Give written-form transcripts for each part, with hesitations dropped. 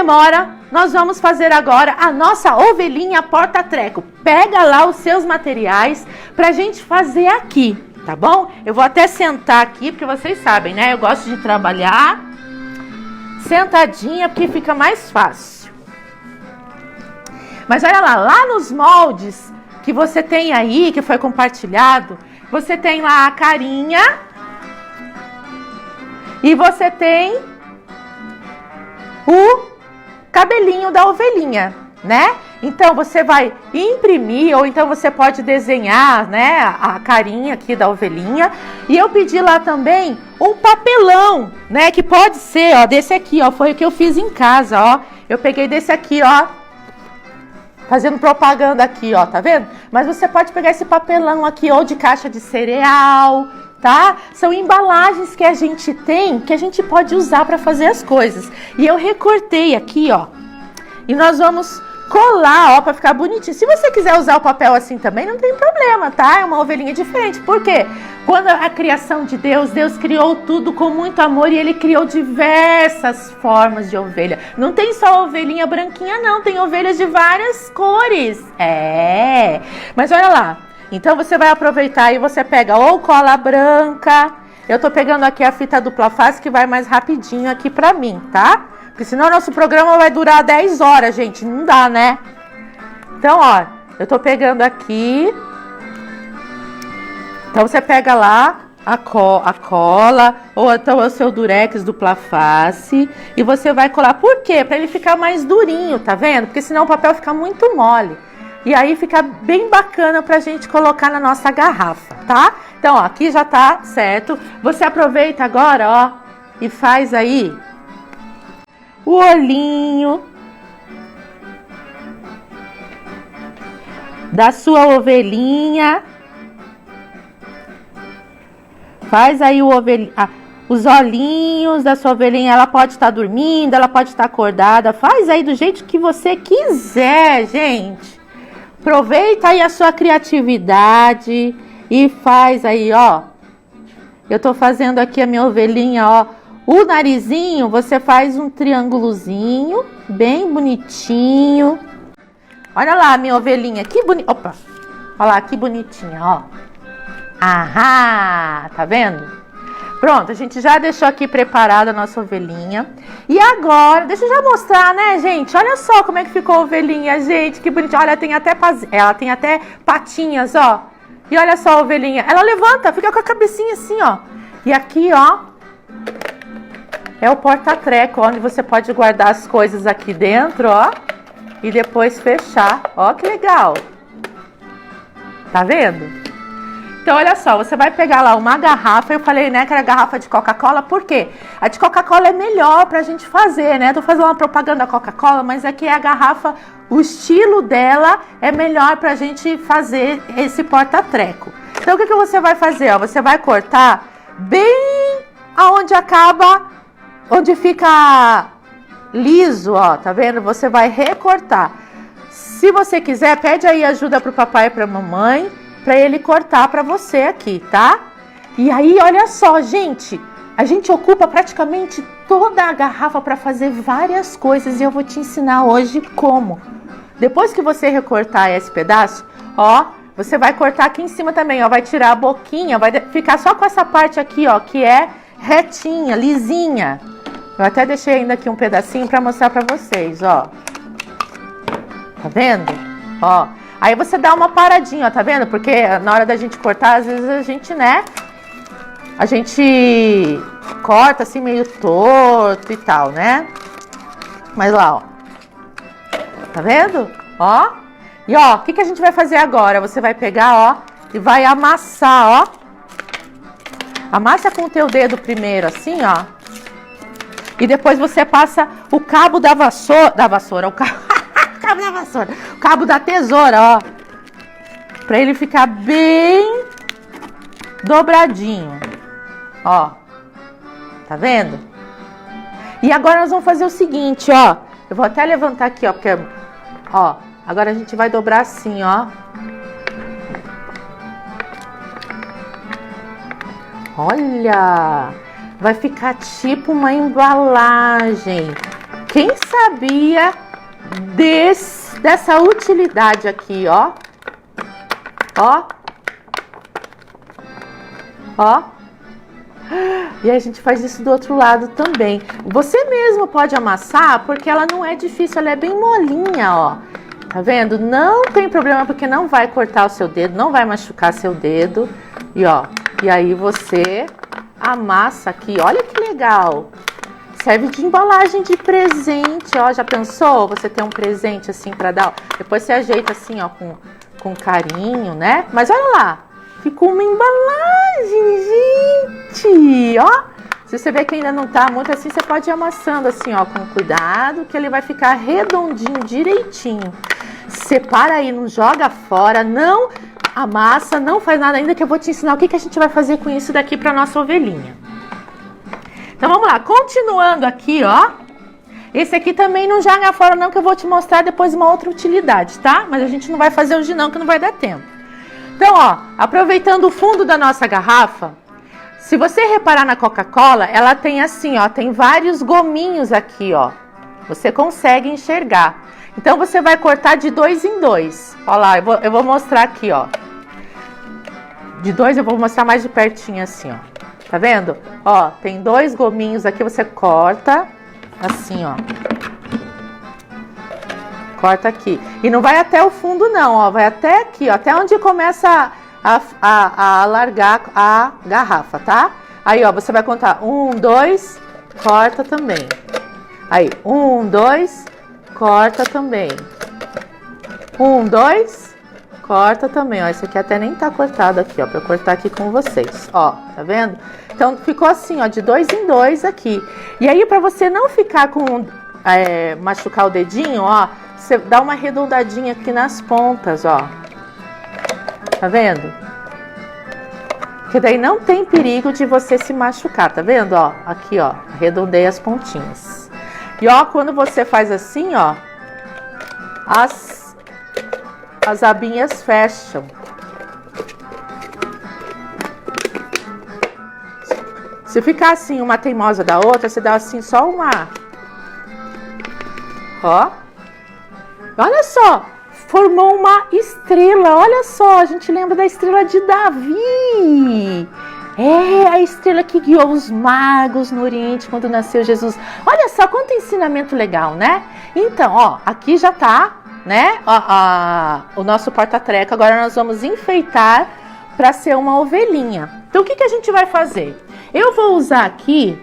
demora, nós vamos fazer agora a nossa ovelhinha porta-treco. Pega lá os seus materiais pra gente fazer aqui, tá bom? Eu vou até sentar aqui, porque vocês sabem, né? Eu gosto de trabalhar sentadinha, porque fica mais fácil. Mas olha lá nos moldes que você tem aí, que foi compartilhado, você tem lá a carinha e você tem o cabelinho da ovelhinha, né? Então você vai imprimir, ou então você pode desenhar, né, a carinha aqui da ovelhinha. E eu pedi lá também um papelão, né, que pode ser, ó, desse aqui, ó, foi o que eu fiz em casa, ó. Eu peguei desse aqui, ó, fazendo propaganda aqui, ó, tá vendo? Mas você pode pegar esse papelão aqui, ou de caixa de cereal, tá? São embalagens que a gente tem, que a gente pode usar para fazer as coisas. E eu recortei aqui, ó, e nós vamos colar, ó, para ficar bonitinho. Se você quiser usar o papel assim também, não tem problema, tá? É uma ovelhinha diferente. Por quê? Quando a criação de Deus, Deus criou tudo com muito amor e Ele criou diversas formas de ovelha. Não tem só ovelhinha branquinha, não. Tem ovelhas de várias cores. É. Mas olha lá. Então você vai aproveitar e você pega ou cola branca. Eu tô pegando aqui a fita dupla face que vai mais rapidinho aqui pra mim, tá? Porque senão nosso programa vai durar 10 horas, gente. Não dá, né? Então, ó, eu tô pegando aqui. Então você pega lá a cola, ou então o seu durex dupla face, e você vai colar. Por quê? Pra ele ficar mais durinho, tá vendo? Porque senão o papel fica muito mole. E aí fica bem bacana pra gente colocar na nossa garrafa, tá? Então, ó, aqui já tá certo. Você aproveita agora, ó, e faz aí o olhinho da sua ovelhinha. Faz aí os olhinhos da sua ovelhinha. Ela pode estar dormindo, ela pode estar acordada. Faz aí do jeito que você quiser, gente. Aproveita aí a sua criatividade e faz aí, ó. Eu tô fazendo aqui a minha ovelhinha, ó. O narizinho, você faz um triângulozinho, bem bonitinho. Olha lá a minha ovelhinha, que bonita. Opa, olha lá, que bonitinha, ó. Ahá, tá vendo? Pronto, a gente já deixou aqui preparada a nossa ovelhinha. E agora, deixa eu já mostrar, né, gente? Olha só como é que ficou a ovelhinha, gente, que bonitinha. Olha, ela tem até patinhas, ó. E olha só a ovelhinha, ela levanta, fica com a cabecinha assim, ó. E aqui, ó, é o porta-treco, onde você pode guardar as coisas aqui dentro, ó. E depois fechar. Ó, que legal. Tá vendo? Então, olha só, você vai pegar lá uma garrafa. Eu falei, né, que era garrafa de Coca-Cola. Por quê? A de Coca-Cola é melhor pra gente fazer, né? Tô fazendo uma propaganda da Coca-Cola, mas aqui é a garrafa, o estilo dela é melhor pra gente fazer esse porta-treco. Então, o que você vai fazer? Ó, você vai cortar bem aonde acaba, onde fica liso, ó, tá vendo? Você vai recortar. Se você quiser, pede aí ajuda pro papai e pra mamãe, pra ele cortar pra você aqui, tá? E aí, olha só, gente, a gente ocupa praticamente toda a garrafa pra fazer várias coisas e eu vou te ensinar hoje como. Depois que você recortar esse pedaço, ó, você vai cortar aqui em cima também, ó, vai tirar a boquinha, vai ficar só com essa parte aqui, ó, que é retinha, lisinha. Eu até deixei ainda aqui um pedacinho pra mostrar pra vocês, ó. Tá vendo? Ó. Aí você dá uma paradinha, ó, tá vendo? Porque na hora da gente cortar, às vezes a gente, né? A gente corta assim meio torto e tal, né? Mas lá, ó. Tá vendo? Ó. E ó, o que a gente vai fazer agora? Você vai pegar, ó, e vai amassar, ó. Amassa com o teu dedo primeiro, assim, ó. E depois você passa o cabo da vassoura, o cabo... cabo da vassoura, o cabo da tesoura, ó, pra ele ficar bem dobradinho, ó, tá vendo? E agora nós vamos fazer o seguinte, ó, eu vou até levantar aqui, ó, porque, ó, agora a gente vai dobrar assim, ó, olha, vai ficar tipo uma embalagem, Quem sabia dessa utilidade aqui, ó? Ó. Ó. E a gente faz isso do outro lado também. Você mesmo pode amassar, porque ela não é difícil, ela é bem molinha, ó. Tá vendo? Não tem problema, porque não vai cortar o seu dedo, não vai machucar seu dedo. E ó, e aí você amassa aqui, olha que legal. Serve de embalagem de presente, ó. Já pensou? Você tem um presente assim pra dar, ó. Depois você ajeita assim, ó, com carinho, né? Mas olha lá, ficou uma embalagem, gente, ó. Se você vê que ainda não tá muito assim, você pode ir amassando assim, ó, com cuidado, que ele vai ficar redondinho, direitinho. Separa aí, não joga fora, não amassa, não faz nada ainda, que eu vou te ensinar o que a gente vai fazer com isso daqui pra nossa ovelhinha. Então vamos lá, continuando aqui, ó. Esse aqui também não joga fora não, que eu vou te mostrar depois uma outra utilidade, tá? Mas a gente não vai fazer hoje não, que não vai dar tempo. Então, ó, aproveitando o fundo da nossa garrafa, se você reparar na Coca-Cola, ela tem assim, ó, tem vários gominhos aqui, ó. Você consegue enxergar. Então, você vai cortar de 2 em 2. Ó lá, eu vou mostrar aqui, ó. De 2 eu vou mostrar mais de pertinho assim, ó. Tá vendo? Ó, tem 2 gominhos aqui, você corta assim, ó. Corta aqui. E não vai até o fundo não, ó. Vai até aqui, ó. Até onde começa a largar a garrafa, tá? Aí, ó, você vai contar 1, 2, corta também. Aí, 1, 2, corta também. 1, 2, corta também, ó. Esse aqui até nem tá cortado aqui, ó, pra eu cortar aqui com vocês, ó. Tá vendo? Então, ficou assim, ó, de 2 em 2 aqui. E aí, pra você não ficar com... machucar o dedinho, ó, você dá uma arredondadinha aqui nas pontas, ó. Tá vendo? Porque daí não tem perigo de você se machucar, tá vendo, ó? Aqui, ó, arredondei as pontinhas. E ó, quando você faz assim, ó, as abinhas fecham. Se ficar assim, uma teimosa da outra, você dá assim só uma... Ó. Olha só. Formou uma estrela. Olha só. A gente lembra da estrela de Davi. É a estrela que guiou os magos no Oriente quando nasceu Jesus. Olha só quanto ensinamento legal, né? Então, ó. Aqui já tá, né? O nosso porta-treco. Agora nós vamos enfeitar para ser uma ovelhinha. Então, o que a gente vai fazer? Eu vou usar aqui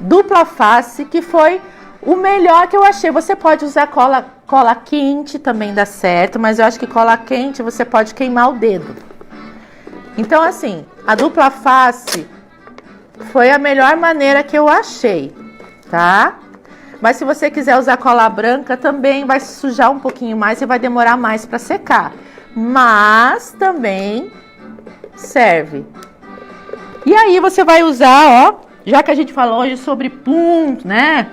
dupla face, que foi... o melhor que eu achei. Você pode usar cola quente, também dá certo, mas eu acho que cola quente você pode queimar o dedo. Então, assim, a dupla face foi a melhor maneira que eu achei, tá? Mas se você quiser usar cola branca, também vai sujar um pouquinho mais e vai demorar mais para secar. Mas também serve. E aí você vai usar, ó, já que a gente falou hoje sobre pum, né?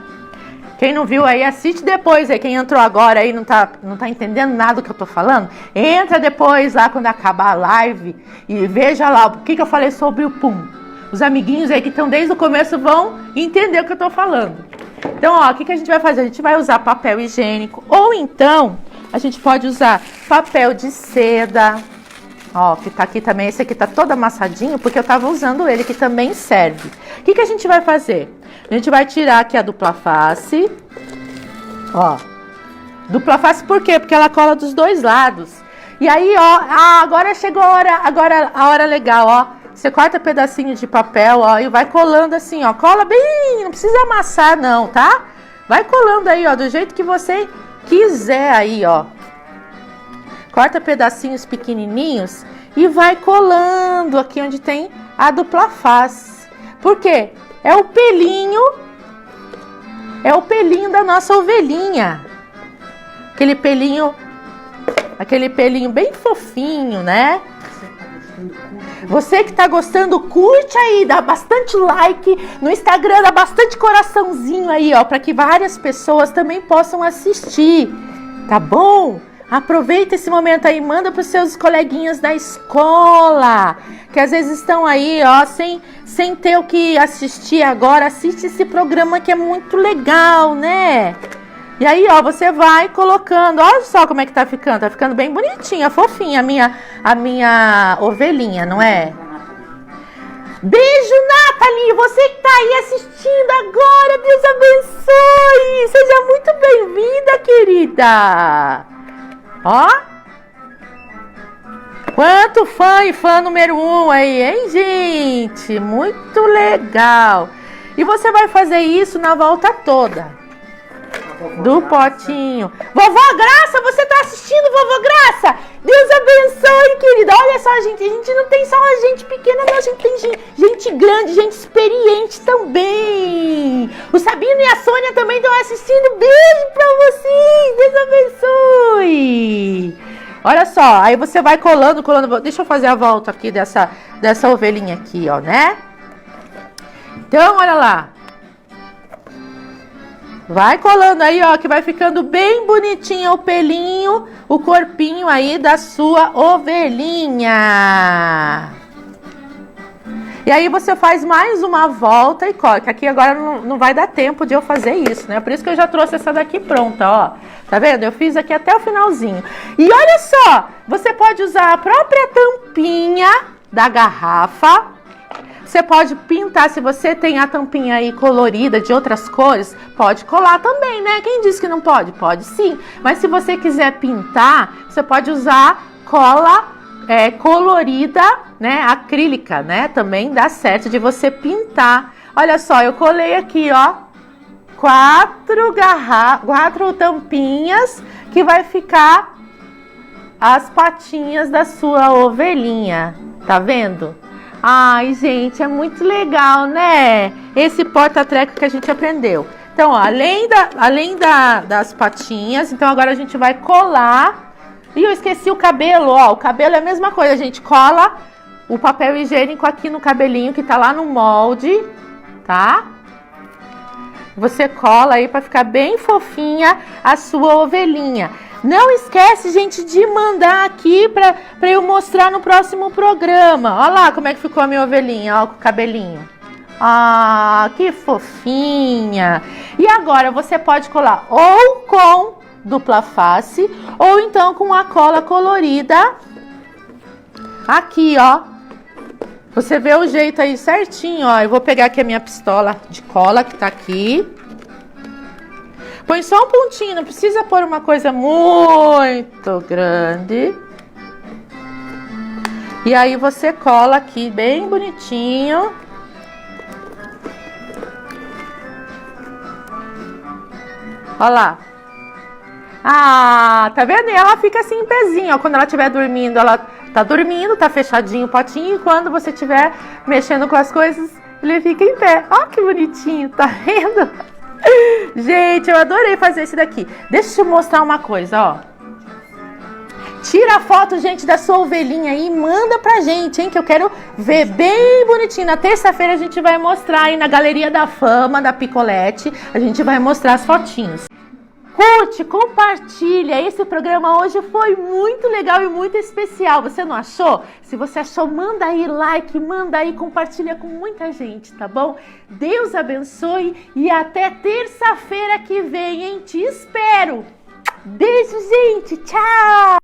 Quem não viu aí, assiste depois aí. Quem entrou agora aí não tá entendendo nada do que eu tô falando. Entra depois lá quando acabar a live e veja lá o que eu falei sobre o pum. Os amiguinhos aí que estão desde o começo vão entender o que eu tô falando. Então, ó, o que a gente vai fazer? A gente vai usar papel higiênico ou então a gente pode usar papel de seda. Ó, que tá aqui também. Esse aqui tá todo amassadinho porque eu tava usando ele, que também serve. O que a gente vai fazer? A gente vai tirar aqui a dupla face. Ó. Dupla face por quê? Porque ela cola dos dois lados. E aí, ó, agora chegou a hora legal, ó. Você corta pedacinho de papel, ó, e vai colando assim, ó. Cola bem, não precisa amassar não, tá? Vai colando aí, ó, do jeito que você quiser aí, ó. Corta pedacinhos pequenininhos e vai colando aqui onde tem a dupla face. Por quê? É o pelinho da nossa ovelhinha. Aquele pelinho bem fofinho, né? Você que tá gostando, curte aí, dá bastante like no Instagram, dá bastante coraçãozinho aí, ó, para que várias pessoas também possam assistir, tá bom? Aproveita esse momento aí, manda para os seus coleguinhas da escola, que às vezes estão aí, ó, sem ter o que assistir agora. Assiste esse programa que é muito legal, né? E aí, ó, você vai colocando, olha só como é que tá ficando bem bonitinha, fofinha a minha ovelhinha, não é? Beijo, Nathalie, você que tá aí assistindo agora, Deus abençoe, seja muito bem-vinda, querida. Ó, quanto fã e fã número 1 aí, hein, gente? Muito legal. E você vai fazer isso na volta toda do potinho. Vovó Graça, você tá assistindo, vovó Graça? Deus abençoe, querida. Olha só, gente, a gente não tem só uma gente pequena, não. A gente tem gente grande, gente experiente também. O Sabino e a Sônia também estão assistindo. Beijo pra vocês. Deus abençoe. Olha só, aí você vai colando. Deixa eu fazer a volta aqui dessa ovelhinha aqui, ó, né? Então, olha lá. Vai colando aí, ó, que vai ficando bem bonitinho o pelinho, o corpinho aí da sua ovelhinha. E aí você faz mais uma volta e cola, que aqui agora não vai dar tempo de eu fazer isso, né? Por isso que eu já trouxe essa daqui pronta, ó. Tá vendo? Eu fiz aqui até o finalzinho. E olha só, você pode usar a própria tampinha da garrafa. Você pode pintar, se você tem a tampinha aí colorida de outras cores, pode colar também, né? Quem disse que não pode? Pode sim. Mas se você quiser pintar, você pode usar cola colorida, né? Acrílica, né? Também dá certo de você pintar. Olha só, eu colei aqui, ó, 4 tampinhas que vai ficar as patinhas da sua ovelhinha. Tá vendo? Ai, gente, é muito legal, né? Esse porta-treco que a gente aprendeu. Então, ó, além das patinhas, então agora a gente vai colar. E eu esqueci o cabelo, ó. O cabelo é a mesma coisa, a gente cola o papel higiênico aqui no cabelinho que tá lá no molde, tá? Você cola aí pra ficar bem fofinha a sua ovelhinha. Não esquece, gente, de mandar aqui pra eu mostrar no próximo programa. Olha lá como é que ficou a minha ovelhinha, ó, com o cabelinho. Ah, que fofinha. E agora você pode colar ou com dupla face, ou então com a cola colorida. Aqui, ó. Você vê o jeito aí certinho, ó. Eu vou pegar aqui a minha pistola de cola que tá aqui. Põe só um pontinho, não precisa pôr uma coisa muito grande. E aí você cola aqui bem bonitinho. Olha lá. Ah, tá vendo? E ela fica assim em pezinho, ó. Quando ela estiver dormindo, ela tá dormindo, tá fechadinho o potinho. E quando você estiver mexendo com as coisas, ele fica em pé. Ó, que bonitinho, tá vendo? Gente, eu adorei fazer esse daqui. Deixa eu te mostrar uma coisa, ó. Tira a foto, gente, da sua ovelhinha aí e manda pra gente, hein? Que eu quero ver bem bonitinho. Na terça-feira a gente vai mostrar aí na Galeria da Fama da Picolete. A gente vai mostrar as fotinhos. Curte, compartilha. Esse programa hoje foi muito legal e muito especial. Você não achou? Se você achou, manda aí like, manda aí, compartilha com muita gente, tá bom? Deus abençoe e até terça-feira que vem, hein? Te espero. Beijo, gente. Tchau.